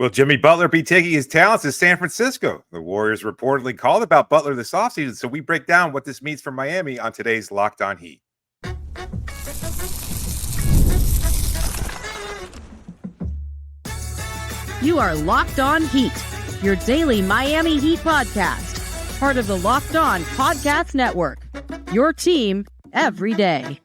Will Jimmy Butler be taking his talents to San Francisco? The Warriors reportedly called about Butler this offseason, so we break down what this means for Miami on today's Locked On Heat. You are Locked On Heat, your daily Miami Heat podcast, part of the Locked On Podcast Network, your team every day.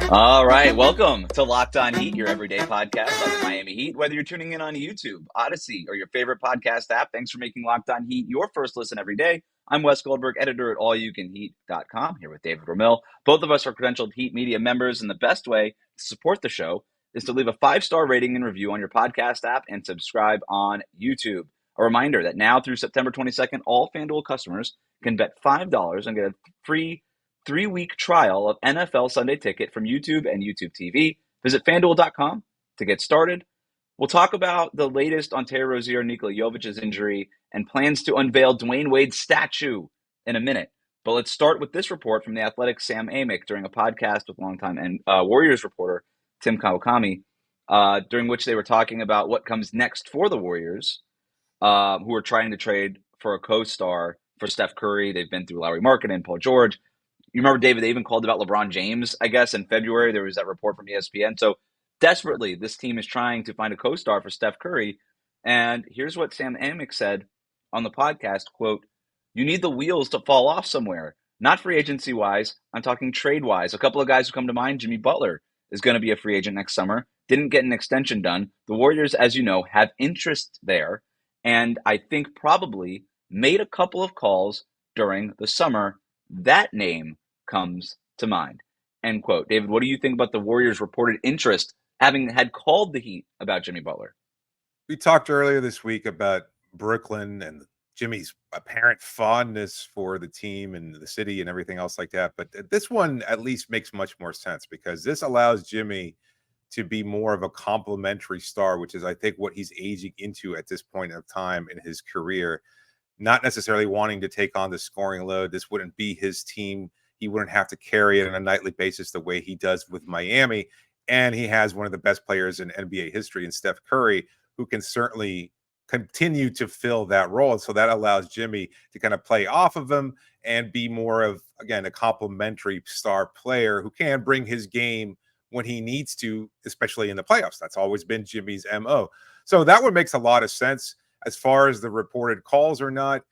All right, welcome to Locked On Heat, your everyday podcast on the Miami Heat. Whether you're tuning in on YouTube, Odyssey, or your favorite podcast app, thanks for making Locked On Heat your first listen every day. I'm Wes Goldberg, editor at allyoucanheat.com, here with David Ramil. Both of us are credentialed Heat Media members, and the best way to support the show is to leave a 5-star rating and review on your podcast app and subscribe on YouTube. A reminder that now through September 22nd, all FanDuel customers can bet $5 and get a free 3-week trial of NFL Sunday Ticket from YouTube and YouTube TV. Visit FanDuel.com to get started. We'll talk about the latest on Rozier, Nikola Jovic's injury, and plans to unveil Dwayne Wade's statue in a minute. But let's start with this report from the Athletic's Sam Amick during a podcast with longtime Warriors reporter Tim Kawakami, during which they were talking about what comes next for the Warriors, who are trying to trade for a co-star for Steph Curry. They've been through Lauri Markkanen, Paul George. You remember, David, they even called about LeBron James, I guess, in February. There was that report from ESPN. So desperately, this team is trying to find a co-star for Steph Curry. And here's what Sam Amick said on the podcast, quote, "You need the wheels to fall off somewhere. Not free agency-wise. I'm talking trade-wise. A couple of guys who come to mind, Jimmy Butler is going to be a free agent next summer. Didn't get an extension done. The Warriors, as you know, have interest there. And I think probably made a couple of calls during the summer. That name comes to mind," end quote. David, what do you think about the Warriors' reported interest, having had called the Heat about Jimmy Butler? We talked earlier this week about Brooklyn and Jimmy's apparent fondness for the team and the city and everything else like that. But this one at least makes much more sense because this allows Jimmy to be more of a complimentary star, which is, I think, what he's aging into at this point of time in his career. Not necessarily wanting to take on the scoring load. This wouldn't be his team. He wouldn't have to carry it on a nightly basis the way he does with Miami. And he has one of the best players in NBA history in Steph Curry, who can certainly continue to fill that role. And so that allows Jimmy to kind of play off of him and be more of, again, a complimentary star player who can bring his game when he needs to, especially in the playoffs. That's always been Jimmy's MO. So that one makes a lot of sense. As far as the reported calls or not,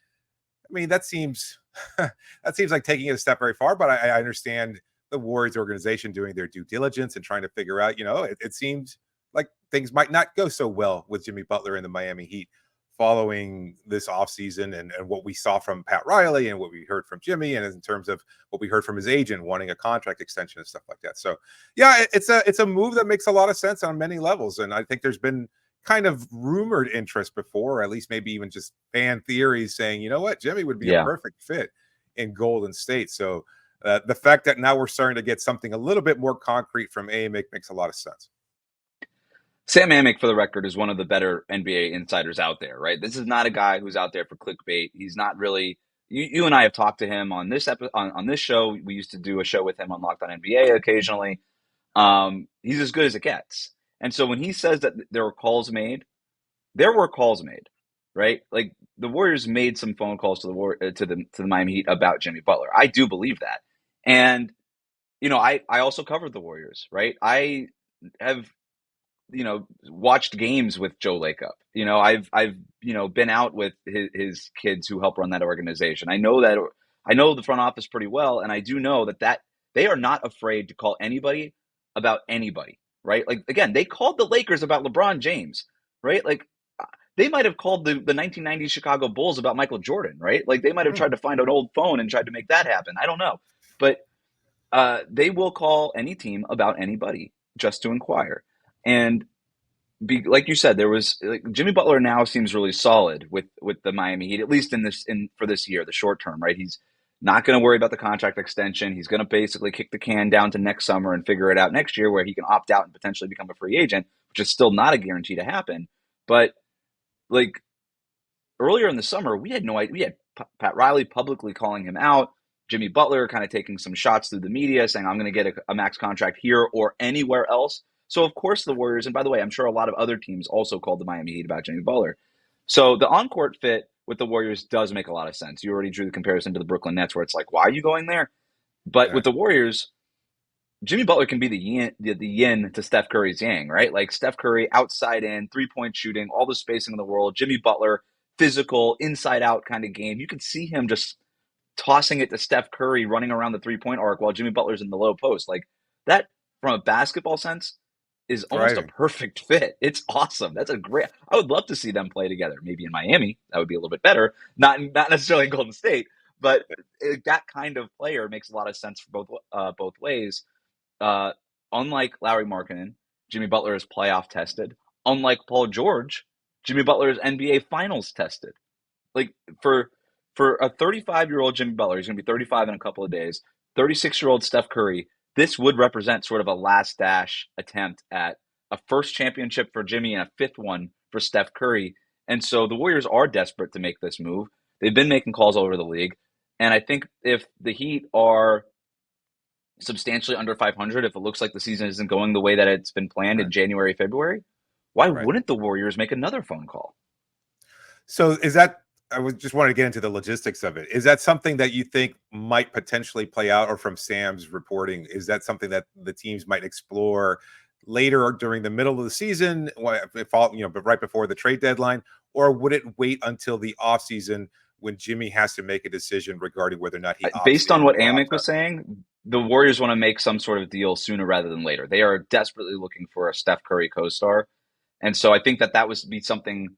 I mean, that seems like taking it a step very far, but I understand the Warriors organization doing their due diligence and trying to figure out, it seems like things might not go so well with Jimmy Butler and the Miami Heat following this offseason and what we saw from Pat Riley and what we heard from Jimmy, and in terms of what we heard from his agent wanting a contract extension and stuff like that. So yeah, it's a move that makes a lot of sense on many levels. And I think there's been kind of rumored interest before, or at least maybe even just fan theories saying, you know what, Jimmy would be a perfect fit in Golden State. So the fact that now we're starting to get something a little bit more concrete from Amick makes a lot of sense. Sam Amick, for the record, is one of the better NBA insiders out there, right? This is not a guy who's out there for clickbait. He's not really. You and I have talked to him on this on this show. We used to do a show with him on Locked On NBA occasionally. He's as good as it gets. And so when he says that there were calls made, right? Like the Warriors made some phone calls to the Miami Heat about Jimmy Butler. I do believe that. And I also covered the Warriors, right? I have watched games with Joe Lacob. I've been out with his kids who help run that organization. I know the front office pretty well, and I do know that they are not afraid to call anybody about anybody. Right? Like, again, they called the Lakers about LeBron James, right? Like, they might have called the 1990s Chicago Bulls about Michael Jordan, right? Like, they might have tried to find an old phone and tried to make that happen. I don't know. But they will call any team about anybody just to inquire. And like you said, Jimmy Butler now seems really solid with the Miami Heat, at least for this year, the short term, right? He's not going to worry about the contract extension. He's going to basically kick the can down to next summer and figure it out next year where he can opt out and potentially become a free agent, which is still not a guarantee to happen. But like earlier in the summer, we had no idea. We had Pat Riley publicly calling him out, Jimmy Butler kind of taking some shots through the media saying, I'm going to get a max contract here or anywhere else. So of course the Warriors, and by the way, I'm sure a lot of other teams also called the Miami Heat about Jimmy Butler. So the on-court fit with the Warriors does make a lot of sense. You already drew the comparison to the Brooklyn Nets, where it's like, why are you going there? But Yeah. with the Warriors, Jimmy Butler can be the yin to Steph Curry's yang, right? Like Steph Curry, outside in, 3-point shooting, all the spacing in the world. Jimmy Butler, physical, inside out kind of game. You could see him just tossing it to Steph Curry running around the 3-point arc while Jimmy Butler's in the low post. Like that, from a basketball sense, is almost a Thriving. perfect fit. It's awesome. That's a great. I would love to see them play together. Maybe in Miami, that would be a little bit better. Not necessarily in Golden State, but that kind of player makes a lot of sense for both ways. Uh, Unlike Lauri Markkanen, Jimmy Butler is playoff tested. Unlike Paul George, Jimmy Butler is NBA Finals tested. Like for a 35-year-old Jimmy Butler, he's going to be 35 in a couple of days. 36-year-old Steph Curry, this would represent sort of a last dash attempt at a first championship for Jimmy and a fifth one for Steph Curry. And so the Warriors are desperate to make this move. They've been making calls all over the league. And I think if the Heat are substantially under 500, if it looks like the season isn't going the way that it's been planned in January, February, why wouldn't the Warriors make another phone call? So is that, I was just wanted to get into the logistics of it. Is that something that you think might potentially play out, or from Sam's reporting, is that something that the teams might explore later or during the middle of the season, but right before the trade deadline, or would it wait until the offseason when Jimmy has to make a decision regarding whether or not he opts based on in what or Amick opts was out? saying, the Warriors want to make some sort of deal sooner rather than later. They are desperately looking for a Steph Curry co-star. And so I think that would be something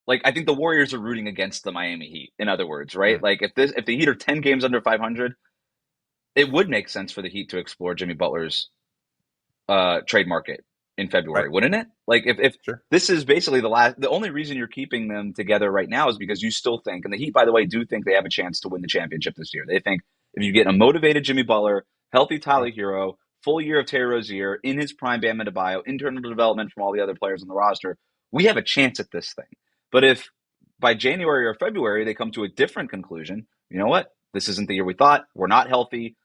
like, I think the Warriors are rooting against the Miami Heat, in other words, right? Like if the Heat are 10 games under 500, it would make sense for the Heat to explore Jimmy Butler's trade market in February, wouldn't it? Like if Sure. this is basically the only reason you're keeping them together right now is because you still think, and the Heat, by the way, do think they have a chance to win the championship this year. They think if you get a motivated Jimmy Butler, healthy Tyler Hero, full year of Terry Rozier, in his prime Bam Adebayo, internal development from all the other players on the roster, we have a chance at this thing. But if by January or February they come to a different conclusion, you know what? This isn't the year we thought. We're not healthy.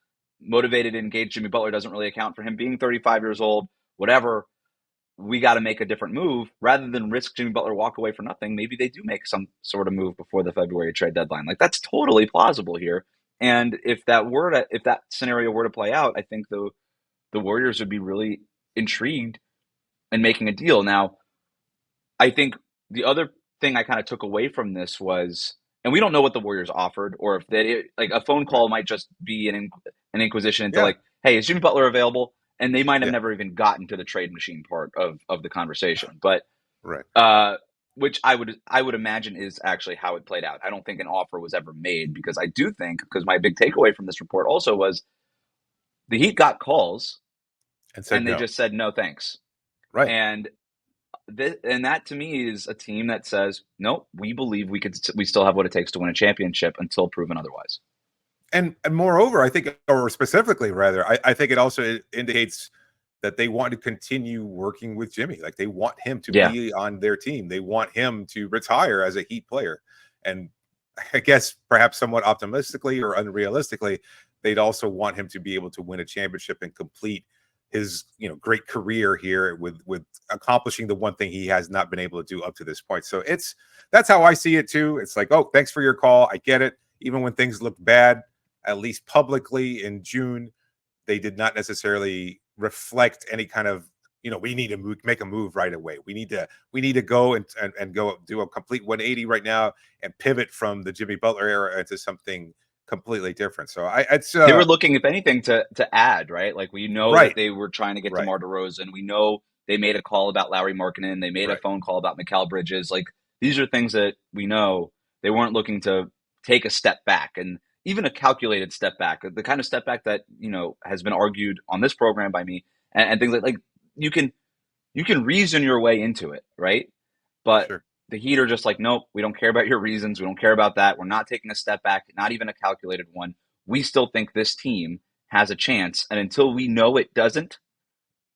Motivated and engaged Jimmy Butler doesn't really account for him being 35 years old, whatever. We got to make a different move rather than risk Jimmy Butler walk away for nothing. Maybe they do make some sort of move before the February trade deadline. Like that's totally plausible here. And if that scenario were to play out, I think the Warriors would be really intrigued in making a deal. Now, I think the other thing I kind of took away from this was, and we don't know what the Warriors offered, or if they like a phone call might just be an inquisition into like, hey, is Jimmy Butler available? And they might have never even gotten to the trade machine part of the conversation. But which I would imagine is actually how it played out. I don't think an offer was ever made, because I do think, because my big takeaway from this report also was the Heat got calls and they just said no thanks. Right. And that to me is a team that says, nope, we believe we still have what it takes to win a championship until proven otherwise. And moreover, I think, or specifically rather, I think it also indicates that they want to continue working with Jimmy. Like they want him to be on their team. They want him to retire as a Heat player. And I guess perhaps somewhat optimistically or unrealistically, they'd also want him to be able to win a championship and complete his great career here with accomplishing the one thing he has not been able to do up to this point. So that's how I see it too. It's like, oh, thanks for your call. I get it. Even when things look bad, at least publicly in June, they did not necessarily reflect any kind of, we need to make a move right away. We need to go and go do a complete 180 right now and pivot from the Jimmy Butler era into something completely different. So they were looking, if anything, to add, right? Like we know that they were trying to get DeMar DeRozan. We know they made a call about Lauri Markkanen. They made a phone call about Mikal Bridges. Like these are things that we know. They weren't looking to take a step back, and even a calculated step back, the kind of step back that has been argued on this program by me, and things like you can reason your way into it, right? But the Heat are just like, nope, we don't care about your reasons. We don't care about that. We're not taking a step back, not even a calculated one. We still think this team has a chance. And until we know it doesn't,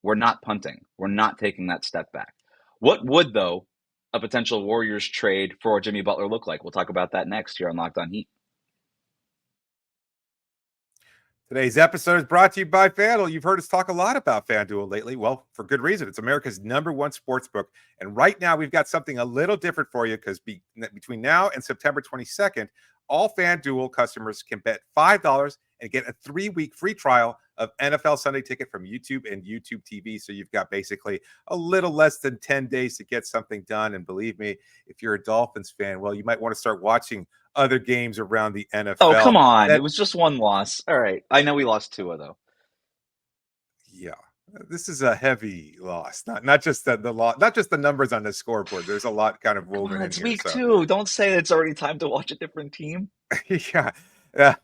we're not punting. We're not taking that step back. What would, though, a potential Warriors trade for Jimmy Butler look like? We'll talk about that next here on Locked On Heat. Today's episode is brought to you by FanDuel. You've heard us talk a lot about FanDuel lately. Well, for good reason. It's America's #1 sportsbook. And right now, we've got something a little different for you because between now and September 22nd, all FanDuel customers can bet $5 and get a 3-week free trial of NFL Sunday Ticket from YouTube and YouTube TV. So you've got basically a little less than 10 days to get something done. And believe me, if you're a Dolphins fan, well, you might want to start watching other games around the NFL. Oh, come on. It was just one loss. All right. I know we lost 2 though. Yeah. This is a heavy loss. Not just the loss, not just the numbers on the scoreboard. There's a lot kind of woven in It's here. week 2. Don't say it's already time to watch a different team. Yeah.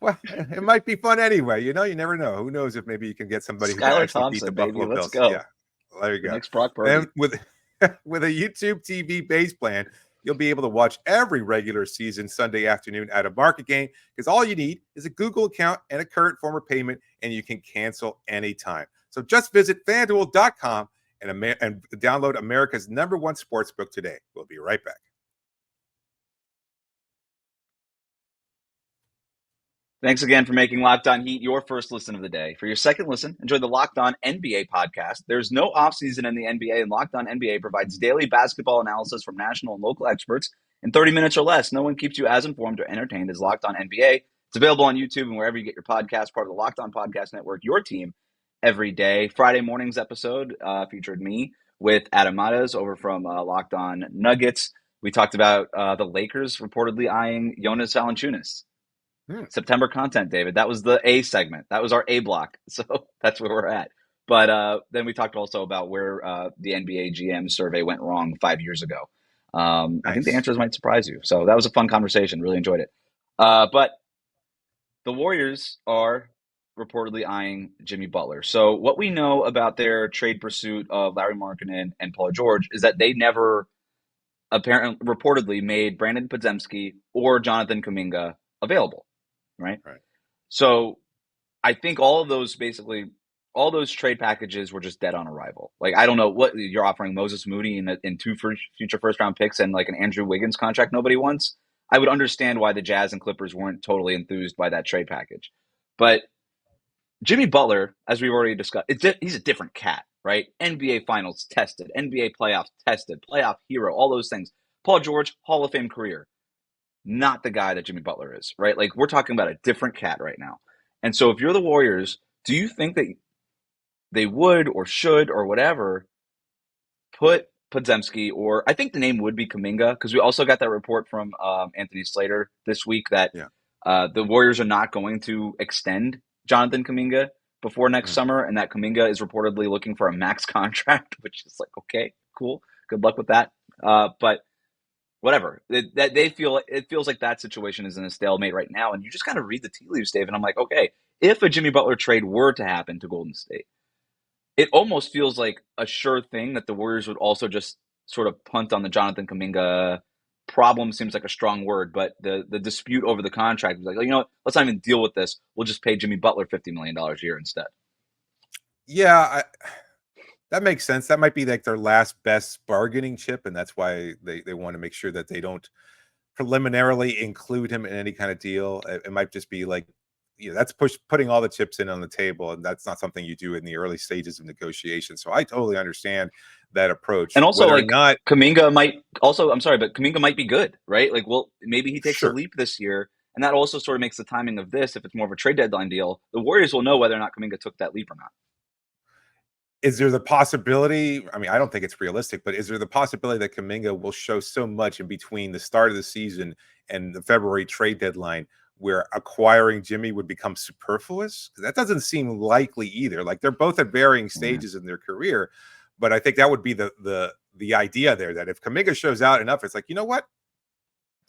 Well, it might be fun anyway. You never know. Who knows if maybe you can get somebody who Skylar actually beat the Thompson, baby. Buffalo Let's Bills. go. Yeah. There you go. Next Brock Purdy. And with a YouTube TV base plan, you'll be able to watch every regular season Sunday afternoon at a market game because all you need is a Google account and a current form of payment, and you can cancel anytime. So just visit FanDuel.com and download America's #1 sportsbook today. We'll be right back. Thanks again for making Locked On Heat your first listen of the day. For your second listen, enjoy the Locked On NBA podcast. There's no offseason in the NBA, and Locked On NBA provides daily basketball analysis from national and local experts in 30 minutes or less. No one keeps you as informed or entertained as Locked On NBA. It's available on YouTube and wherever you get your podcast, part of the Locked On Podcast Network, your team every day. Friday morning's episode featured me with Adam Matas over from Locked On Nuggets. We talked about the Lakers reportedly eyeing Jonas Valanciunas. September content, David. That was the A segment. That was our A block. So that's where we're at. But then we talked also about where the NBA GM survey went wrong 5 years ago. Nice. I think the answers might surprise you. So that was a fun conversation. Really enjoyed it. But the Warriors are reportedly eyeing Jimmy Butler. So what we know about their trade pursuit of Larry Markkinen and Paul George is that they never reportedly made Brandon Podziemski or Jonathan Kuminga available. Right. So I think all those trade packages were just dead on arrival. Like, I don't know what you're offering Moses Moody in 2 future first round picks and like an Andrew Wiggins contract nobody wants. I would understand why the Jazz and Clippers weren't totally enthused by that trade package. But Jimmy Butler, as we've already discussed, he's a different cat, right? NBA Finals tested, NBA playoffs tested, playoff hero, all those things. Paul George, Hall of Fame career. Not the guy that Jimmy Butler is, right? Like, we're talking about a different cat right now. And so if you're the Warriors, do you think that they would or should or whatever put Podziemski, or I think the name would be Kuminga, because we also got that report from Anthony Slater this week that the Warriors are not going to extend Jonathan Kuminga before next summer, and that Kuminga is reportedly looking for a max contract, which is like, okay, cool. Good luck with that. But whatever, it feels like that situation is in a stalemate right now. And you just kind of read the tea leaves, Dave. And I'm like, okay, if a Jimmy Butler trade were to happen to Golden State, it almost feels like a sure thing that the Warriors would also just sort of punt on the Jonathan Kuminga problem. Seems like a strong word, but the dispute over the contract was like, you know what, let's not even deal with this. We'll just pay Jimmy Butler $50 million a year instead. Yeah, that makes sense. That might be like their last best bargaining chip, and that's why they want to make sure that they don't preliminarily include him in any kind of deal. It might just be like, that's putting all the chips in on the table, and that's not something you do in the early stages of negotiation. So I totally understand that approach. And also, Kuminga might also, I'm sorry, but Kuminga might be good, right? Like, well, maybe he takes a leap this year, and that also sort of makes the timing of this, if it's more of a trade deadline deal, the Warriors will know whether or not Kuminga took that leap or not. Is there the possibility? I mean, I don't think it's realistic, but is there the possibility that Kuminga will show so much in between the start of the season and the February trade deadline where acquiring Jimmy would become superfluous? That doesn't seem likely either. Like, they're both at varying stages in their career, but I think that would be the idea there, that if Kuminga shows out enough, it's like, you know what?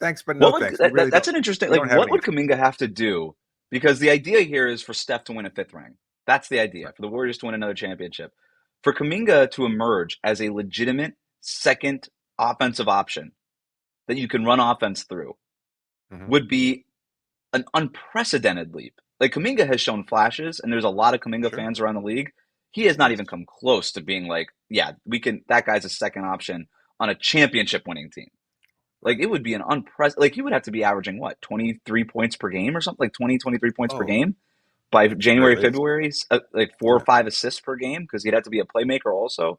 Thanks, but no thanks. That's an interesting, like, what would Kuminga have to do? Because the idea here is for Steph to win a 5th ring. That's the idea, for the Warriors to win another championship. For Kuminga to emerge as a legitimate second offensive option that you can run offense through would be an unprecedented leap. Like, Kuminga has shown flashes, and there's a lot of Kuminga fans around the league. He has not even come close to being like, yeah, that guy's a second option on a championship winning team. Like, it would be an like, he would have to be averaging 23 points per game or something, like 23 points per game. by At the January, very least. February, like 4 or 5 assists per game because he'd have to be a playmaker also.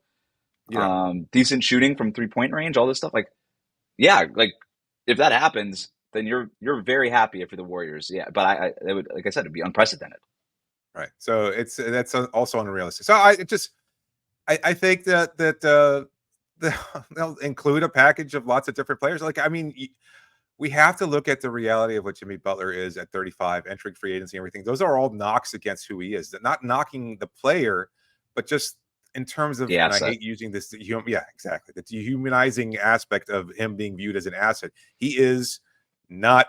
Yeah. Decent shooting from 3-point range, all this stuff. Like, yeah, like if that happens, then you're very happy if you're the Warriors. Yeah, but it would, like I said, it'd be unprecedented. Right. So that's also unrealistic. So I think that they'll include a package of lots of different players. Like, I mean, we have to look at the reality of what Jimmy Butler is at 35, entering free agency and everything. Those are all knocks against who he is. They're not knocking the player, but just in terms of, The and I asset. hate using this, yeah, exactly. The dehumanizing aspect of him being viewed as an asset. He is not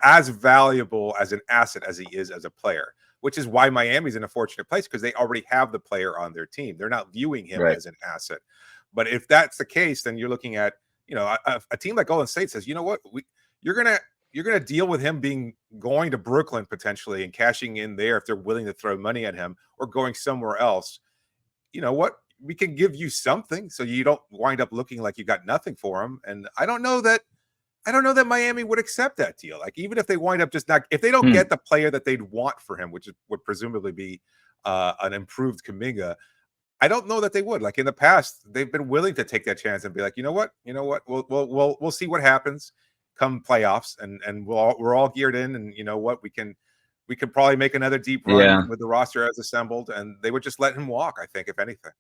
as valuable as an asset as he is as a player, which is why Miami's in a fortunate place because they already have the player on their team. They're not viewing him Right. as an asset. But if that's the case, then you're looking at, a team like Golden State says, you know what, you're gonna deal with him going to Brooklyn potentially and cashing in there if they're willing to throw money at him or going somewhere else. You know what? We can give you something so you don't wind up looking like you got nothing for him. And I don't know that Miami would accept that deal. Like, even if they wind up if they don't get the player that they'd want for him, which would presumably be an improved Kuminga, I don't know that they would. Like in the past, they've been willing to take that chance and be like, you know what, we'll see what happens come playoffs, and we're all geared in, and you know what, we can probably make another deep run with the roster as assembled, and they would just let him walk. I think, if anything.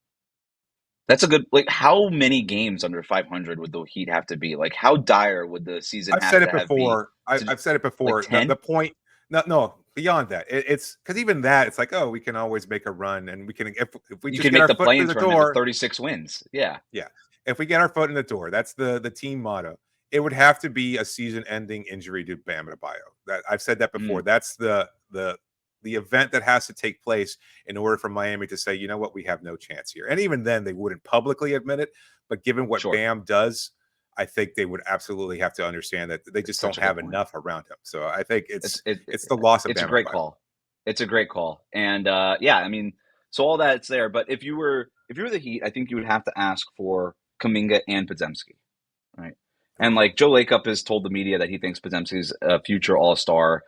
That's a good, like, how many games under 500 would the Heat have to be? Like, how dire would the season I've have said it to have be? before. I've said it before. Like 10? The point, no, beyond that, it's because even that, it's like, oh, we can always make a run, and we can if we You just can get make our the foot through play-in the tournament with door. 36 wins. Yeah. Yeah, if we get our foot in the door, that's the team motto. It would have to be a season-ending injury to Bam Adebayo. That I've said that before. That's the event that has to take place in order for Miami to say, you know what, we have no chance here. And even then, they wouldn't publicly admit it. But given what Bam does, I think they would absolutely have to understand that they just don't have enough around him. So I think it's the loss of Bam. It's a great call. It's a great call. And yeah, I mean, so all that's there. But if you were the Heat, I think you would have to ask for Kuminga and Podziemski, right? And like Joe Lacob has told the media that he thinks Podziemski's a future All-Star.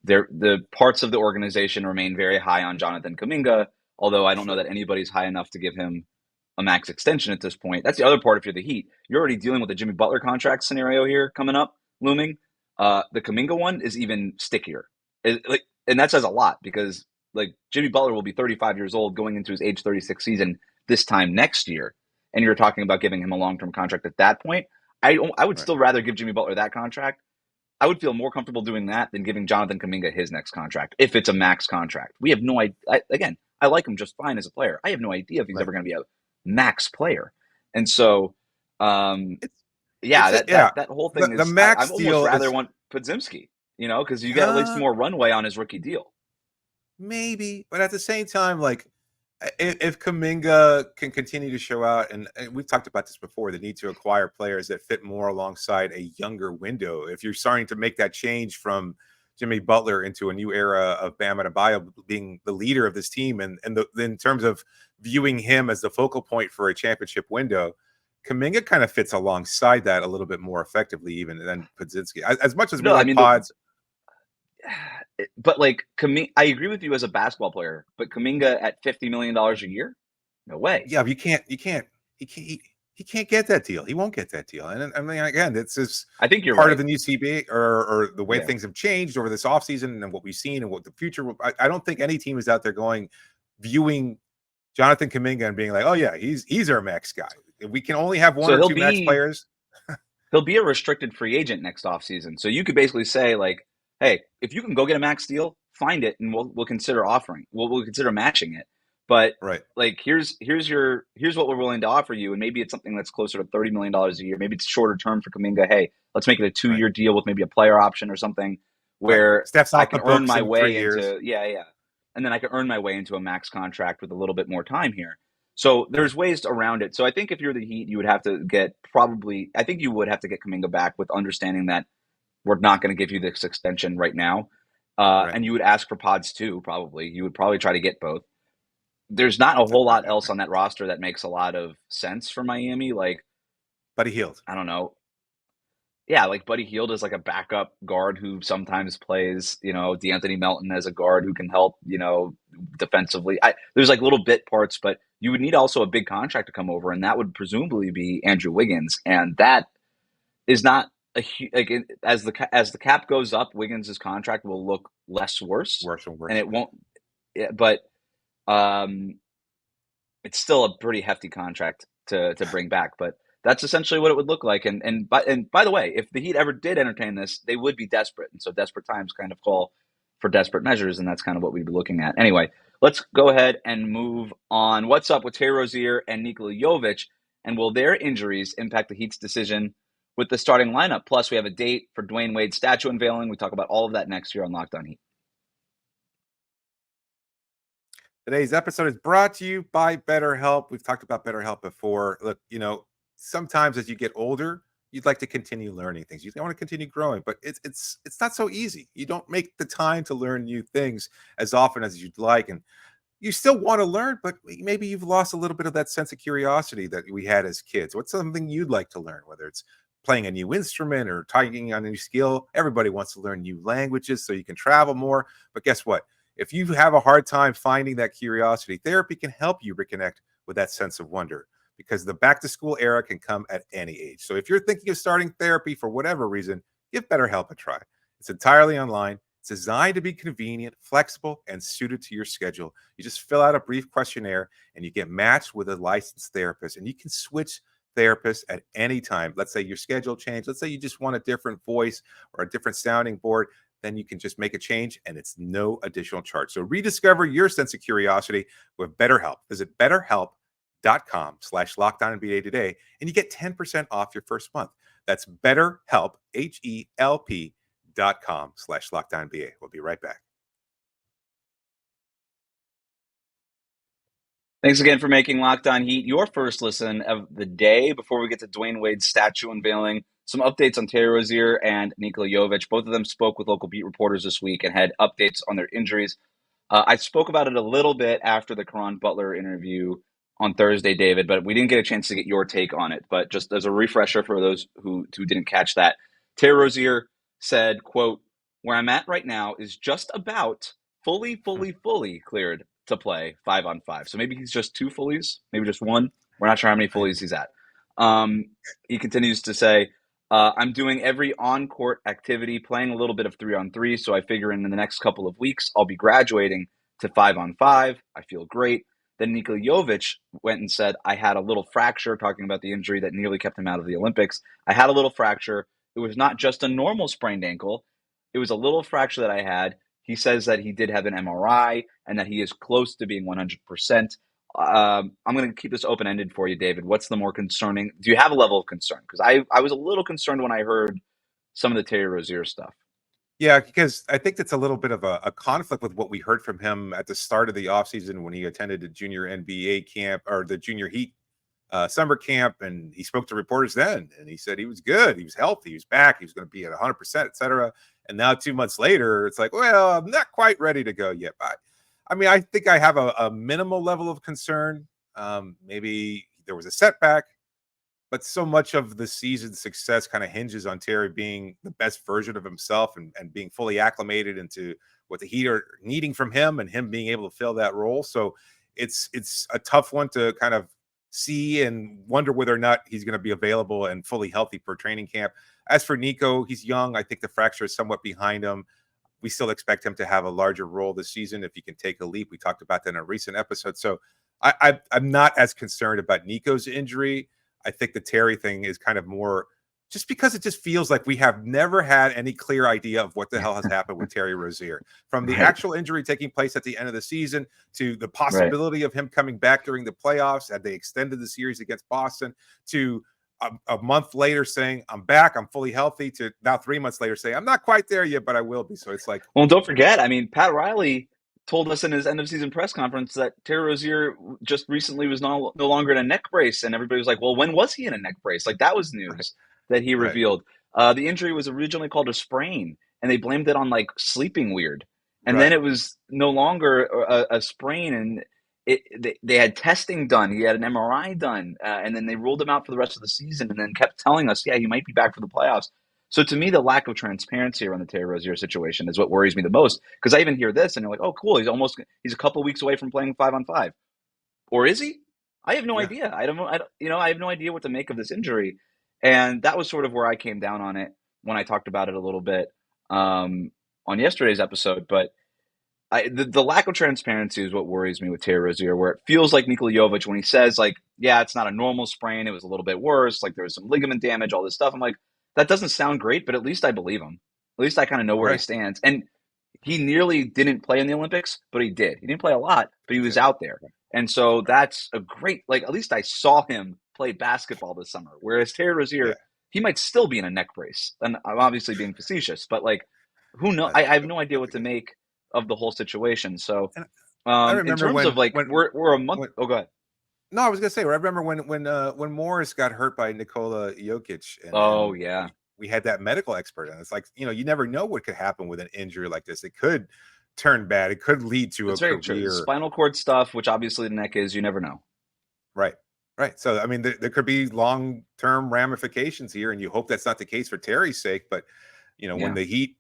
The parts of the organization remain very high on Jonathan Kuminga, although I don't know that anybody's high enough to give him a max extension at this point. That's the other part. If you're the Heat, you're already dealing with the Jimmy Butler contract scenario here coming up, looming. The Kuminga one is even stickier. And that says a lot because like Jimmy Butler will be 35 years old going into his age 36 season this time next year, and you're talking about giving him a long-term contract at that point. I would still rather give Jimmy Butler that contract. I would feel more comfortable doing that than giving Jonathan Kuminga his next contract if it's a max contract. We have no idea. Again, I like him just fine as a player. I have no idea if he's ever going to be a max player. And so, that whole thing the is max I almost deal rather want Podziemski, because you get at least more runway on his rookie deal. Maybe, but at the same time, like if Kuminga can continue to show out, and we've talked about this before, the need to acquire players that fit more alongside a younger window. If you're starting to make that change from Jimmy Butler into a new era of Bam Adebayo being the leader of this team, and in terms of viewing him as the focal point for a championship window, Kuminga kind of fits alongside that a little bit more effectively even than Podziemski. As much as Pods. But like Kuminga, I agree with you as a basketball player, but Kuminga at $50 million a year, no way. Yeah, but he can't get that deal. He won't get that deal. And I mean, again, it's just I think you're part right. of the new CBA or the way things have changed over this offseason and what we've seen and what the future will. I don't think any team is out there viewing Jonathan Kuminga and being like, oh yeah, he's our max guy. We can only have one or two max players. He'll be a restricted free agent next offseason. So you could basically say like, hey, if you can go get a max deal, find it, and we'll consider offering. We'll consider matching it. But like here's what we're willing to offer you, and maybe it's something that's closer to $30 million a year. Maybe it's shorter term for Kuminga. Hey, let's make it a 2-year deal with maybe a player option or something where I can earn my way into and then I can earn my way into a max contract with a little bit more time here. So there's ways around it. So I think if you're the Heat, you would have to get Kuminga back with understanding that we're not going to give you this extension right now. And you would ask for pods too, probably. You would probably try to get both. There's not a whole lot else on that roster that makes a lot of sense for Miami. Like, Buddy Hield. I don't know. yeah, like Buddy Hield is like a backup guard who sometimes plays, DeAnthony Melton as a guard who can help, defensively. There's like little bit parts, but you would need also a big contract to come over, and that would presumably be Andrew Wiggins, and that is not as the cap goes up, Wiggins' contract will look less worse, Worse and worse. and it won't. Yeah, but it's still a pretty hefty contract to bring back, but that's essentially what it would look like. And by the way, if the Heat ever did entertain this, they would be desperate, and so desperate times kind of call for desperate measures, and that's kind of what we'd be looking at. Anyway, let's go ahead and move on. What's up with Terry Rozier and Nikola Jovic, and will their injuries impact the Heat's decision with the starting lineup? Plus, we have a date for Dwayne Wade statue unveiling. We talk about all of that next year on Locked On Heat. Today's episode is brought to you by BetterHelp. We've talked about BetterHelp before. Look, sometimes as you get older, you'd like to continue learning things. You want to continue growing, but it's not so easy. You don't make the time to learn new things as often as you'd like, and you still want to learn, but maybe you've lost a little bit of that sense of curiosity that we had as kids. What's something you'd like to learn, whether it's playing a new instrument or taking on a new skill? Everybody wants to learn new languages so you can travel more. But guess what? If you have a hard time finding that curiosity, therapy can help you reconnect with that sense of wonder, because the back-to-school era can come at any age. So if you're thinking of starting therapy for whatever reason, give BetterHelp a try. It's entirely online. It's designed to be convenient, flexible, and suited to your schedule. You just fill out a brief questionnaire, and you get matched with a licensed therapist, and you can switch therapists at any time. Let's say your schedule changed. Let's say you just want a different voice or a different sounding board. Then you can just make a change, and it's no additional charge. So rediscover your sense of curiosity with BetterHelp. Visit BetterHelp.com/LockedOnNBA today, and you get 10% off your first month. That's BetterHelp, HELP.com/LockedOnNBA. We'll be right back. Thanks again for making Locked On Heat your first listen of the day. Before we get to Dwayne Wade's statue unveiling, some updates on Terry Rozier and Nikola Jovic. Both of them spoke with local beat reporters this week and had updates on their injuries. I spoke about it a little bit after the Caron Butler interview on Thursday, David, but we didn't get a chance to get your take on it. But just as a refresher for those who didn't catch that, Terry Rozier said, quote, "Where I'm at right now is just about fully cleared to play 5-on-5. So maybe he's just 2 fullies, maybe just 1. We're not sure how many fullies he's at." He continues to say, "I'm doing every on-court activity, playing a little bit of 3-on-3. So I figure in the next couple of weeks, I'll be graduating to 5-on-5. I feel great." Then Nikola Jovic went and said, "I had a little fracture," talking about the injury that nearly kept him out of the Olympics. "I had a little fracture. It was not just a normal sprained ankle. It was a little fracture that I had." He says that he did have an MRI and that he is close to being 100%. I'm going to keep this open-ended for you, David. What's the more concerning? Do you have a level of concern? Because I was a little concerned when I heard some of the Terry Rozier stuff. Yeah, because I think that's a little bit of a conflict with what we heard from him at the start of the offseason when he attended the junior NBA camp or the junior Heat summer camp. And he spoke to reporters then, and he said he was good. He was healthy. He was back. He was going to be at 100%, et cetera. And now 2 months later, it's like, well, I'm not quite ready to go yet. I mean, I think I have a minimal level of concern. Maybe there was a setback, but so much of the season's success kind of hinges on Terry being the best version of himself and being fully acclimated into what the Heat are needing from him and him being able to fill that role. So it's a tough one to kind of see and wonder whether or not he's going to be available and fully healthy for training camp. As for Nico, he's young. I think the fracture is somewhat behind him. We still expect him to have a larger role this season if he can take a leap. We talked about that in a recent episode. So I'm not as concerned about Nico's injury. I think the Terry thing is kind of more just because it just feels like we have never had any clear idea of what the hell has happened with Terry Rozier, from the actual injury taking place at the end of the season to the possibility of him coming back during the playoffs. Had they extended the series against Boston to a month later saying, "I'm back, I'm fully healthy," to now 3 months later saying, "I'm not quite there yet, but I will be." So it's like, well, don't forget, I mean, Pat Riley told us in his end of season press conference that Terry Rozier just recently was no longer in a neck brace. And everybody was like, well, when was he in a neck brace? Like, that was news that he revealed. The injury was originally called a sprain, and they blamed it on like sleeping weird. And then it was no longer a sprain. And they had testing done. He had an MRI done. And then they ruled him out for the rest of the season and then kept telling us, yeah, he might be back for the playoffs. So to me, the lack of transparency around the Terry Rozier situation is what worries me the most. Because I even hear this and you're like, oh, cool, he's a couple of weeks away from playing 5-on-5. Or is he? I have no Yeah. idea. I don't know. I have no idea what to make of this injury. And that was sort of where I came down on it when I talked about it a little bit on yesterday's episode. But the lack of transparency is what worries me with Terry Rozier, where it feels like Nikola Jovic when he says, like, yeah, it's not a normal sprain. It was a little bit worse. Like, there was some ligament damage, all this stuff. I'm like, that doesn't sound great, but at least I believe him. At least I kind of know where he Right. stands. And he nearly didn't play in the Olympics, but he did. He didn't play a lot, but he was out there. And so that's a great, like, at least I saw him play basketball this summer. Whereas Terry Rozier, Yeah. he might still be in a neck brace. And I'm obviously being facetious, but like, who knows? I have no idea what to make of the whole situation. So, And I remember in terms of like, we're a month. Oh, go ahead. No, I was gonna say. I remember when Morris got hurt by Nikola Jokic, Oh, and yeah. we had that medical expert, and it's like, you never know what could happen with an injury like this. It could turn bad. It could lead to It's a very true. career. Spinal cord stuff, which obviously the neck is, you never know. Right. Right. So I mean, there could be long-term ramifications here, and you hope that's not the case for Terry's sake. But when the Heat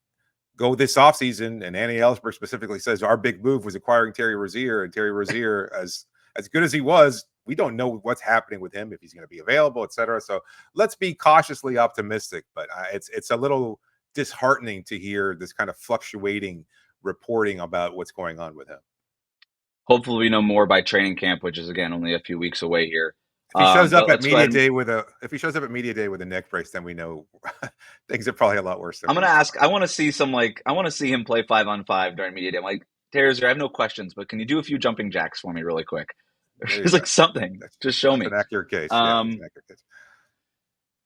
go this offseason, and Annie Ellsberg specifically says our big move was acquiring Terry Rozier, and Terry Rozier, as good as he was, we don't know what's happening with him, if he's going to be available, et cetera. So let's be cautiously optimistic. But it's a little disheartening to hear this kind of fluctuating reporting about what's going on with him. Hopefully we know more by training camp, which is again only a few weeks away here. If he shows up at media day with a neck brace, then we know things are probably a lot worse. I'm gonna ask. I want to see him play 5-on-5 during media day. I'm like, Terry, I have no questions, but can you do a few jumping jacks for me really quick? It's like something. Just show me. An accurate case.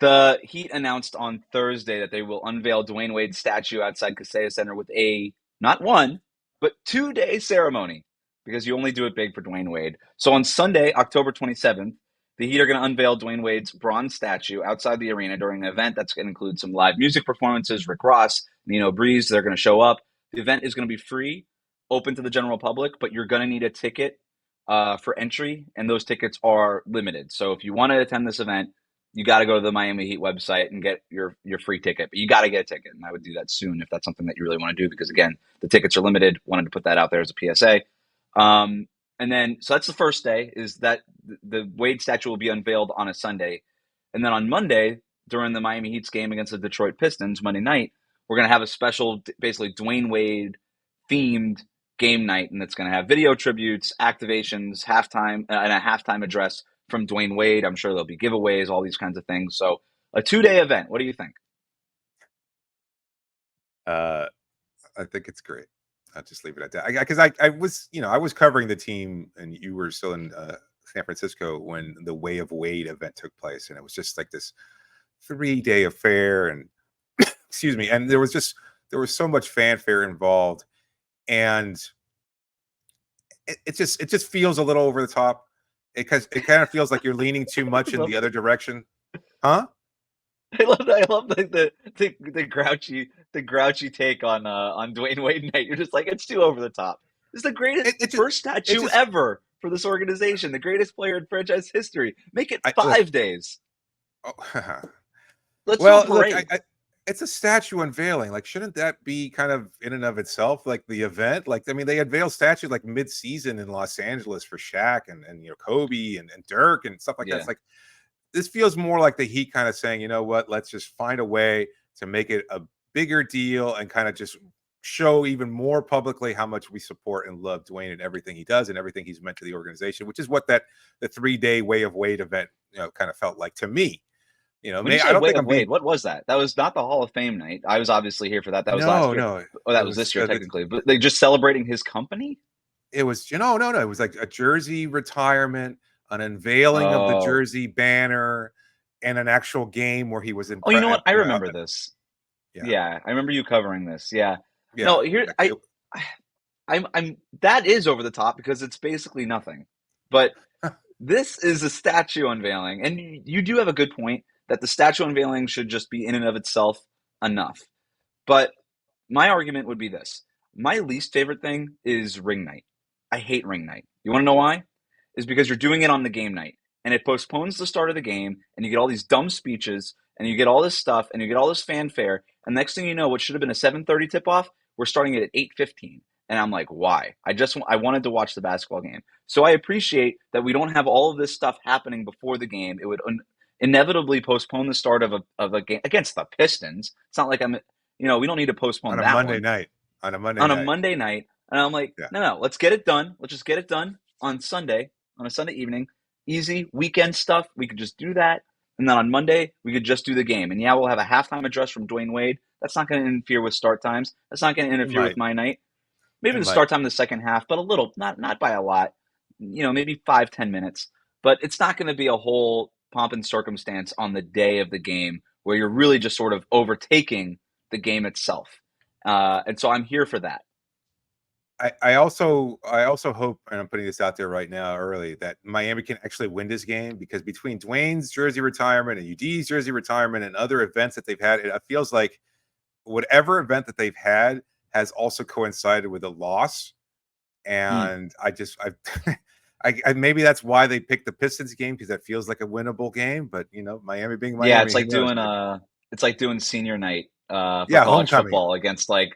The Heat announced on Thursday that they will unveil Dwayne Wade's statue outside Kaseya Center with a not 1, but 2-day ceremony, because you only do it big for Dwayne Wade. So on Sunday, October 27th, the Heat are going to unveil Dwayne Wade's bronze statue outside the arena during an event that's going to include some live music performances. Rick Ross, Nino Breeze, they're going to show up. The event is going to be free, open to the general public, but you're going to need a ticket for entry, and those tickets are limited. So if you want to attend this event, you got to go to the Miami Heat website and get your free ticket. But you got to get a ticket, and I would do that soon if that's something that you really want to do, because, again, the tickets are limited. Wanted to put that out there as a PSA. And then, so that's the first day, is that the Wade statue will be unveiled on a Sunday. And then on Monday, during the Miami Heat's game against the Detroit Pistons, Monday night, we're going to have a special, basically Dwayne Wade themed game night. And it's going to have video tributes, activations, halftime, and a halftime address from Dwayne Wade. I'm sure there'll be giveaways, all these kinds of things. So a 2-day event. What do you think? I think it's great. I'll just leave it at that. Because I was covering the team, and you were still in San Francisco when the Way of Wade event took place, and it was just like this 3-day affair, and excuse me, and there was so much fanfare involved, and it just feels a little over the top, because it kind of feels like you're leaning too much in the other direction, huh? I love that. I love the grouchy take on Dwayne Wade night. You're just like, it's too over the top. It's the greatest first statue ever for this organization. The greatest player in franchise history. Make it 5 days. Oh, Let's do a parade. Look, it's a statue unveiling. Like, shouldn't that be kind of in and of itself like the event? Like, I mean, they unveil statues like mid-season in Los Angeles for Shaq and Kobe and Dirk and stuff like that. It's like, this feels more like the Heat kind of saying, you know what, let's just find a way to make it a bigger deal and kind of just show even more publicly how much we support and love Dwayne and everything he does and everything he's meant to the organization, which is what the 3-day Way of Wade event, kind of felt like to me. I don't think Wade. What was that? That was not the Hall of Fame night. I was obviously here for that. That was last year. No. Oh, that was this year technically. But they just celebrating his company? It was, no. It was like a jersey retirement, an unveiling of the jersey banner, and an actual game where he was in. Oh, you know what? I remember this. Yeah, I remember you covering this. Yeah. No, here I'm that is over the top because it's basically nothing. But this is a statue unveiling, and you do have a good point that the statue unveiling should just be in and of itself enough. But my argument would be this. My least favorite thing is ring night. I hate ring night. You want to know why? Is because you're doing it on the game night, and it postpones the start of the game, and you get all these dumb speeches, and you get all this stuff and you get all this fanfare. And next thing you know, what should have been a 7:30 tip off, we're starting it at 8:15. And I'm like, why? I wanted to watch the basketball game. So I appreciate that we don't have all of this stuff happening before the game. It would inevitably postpone the start of a game against the Pistons. It's not like we don't need to postpone on a that Monday one. night. On a Monday night. And I'm like, no, let's get it done. Let's just get it done on Sunday, on a Sunday evening. Easy weekend stuff. We could just do that. And then on Monday, we could just do the game. And yeah, we'll have a halftime address from Dwayne Wade. That's not going to interfere with start times. That's not going to interfere with my night. Maybe the start time in the second half, but a little, not by a lot. Maybe 5-10 minutes. But it's not going to be a whole pomp and circumstance on the day of the game where you're really just sort of overtaking the game itself. And so I'm here for that. I also hope, and I'm putting this out there right now early, that Miami can actually win this game, because between Dwayne's jersey retirement and UD's jersey retirement and other events that they've had, it feels like whatever event that they've had has also coincided with a loss. And I maybe that's why they picked the Pistons game, because that feels like a winnable game. But Miami being Miami, yeah, it's like doing senior night. For college football against high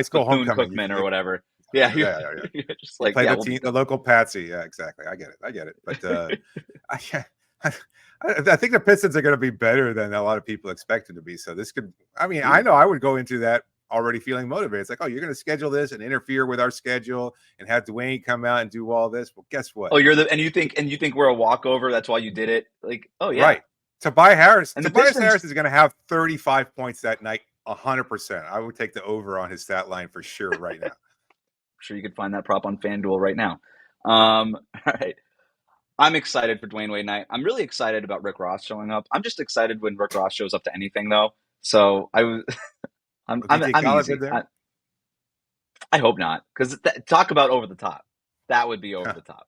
school homecoming Cookman or whatever. Yeah. Just like play the local patsy. Yeah, exactly. I get it. But I think the Pistons are going to be better than a lot of people expect them to be. So this could. I mean, I know I would go into that already feeling motivated. It's like, oh, you're going to schedule this and interfere with our schedule and have Dwayne come out and do all this. Well, guess what? Oh, you think we're a walkover? That's why you did it. Like, oh yeah, right. Tobias Harris is going to have 35 points that night, 100%. I would take the over on his stat line for sure right now. I'm sure you could find that prop on FanDuel right now. All right. I'm excited for Dwayne Wade night. I'm really excited about Rick Ross showing up. I'm just excited when Rick Ross shows up to anything, though. So I'm easy. I hope not, because talk about over the top. That would be over the top.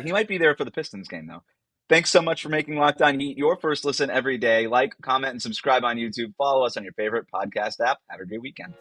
He might be there for the Pistons game, though. Thanks so much for making Locked On Heat your first listen every day. Like, comment, and subscribe on YouTube. Follow us on your favorite podcast app. Have a great weekend.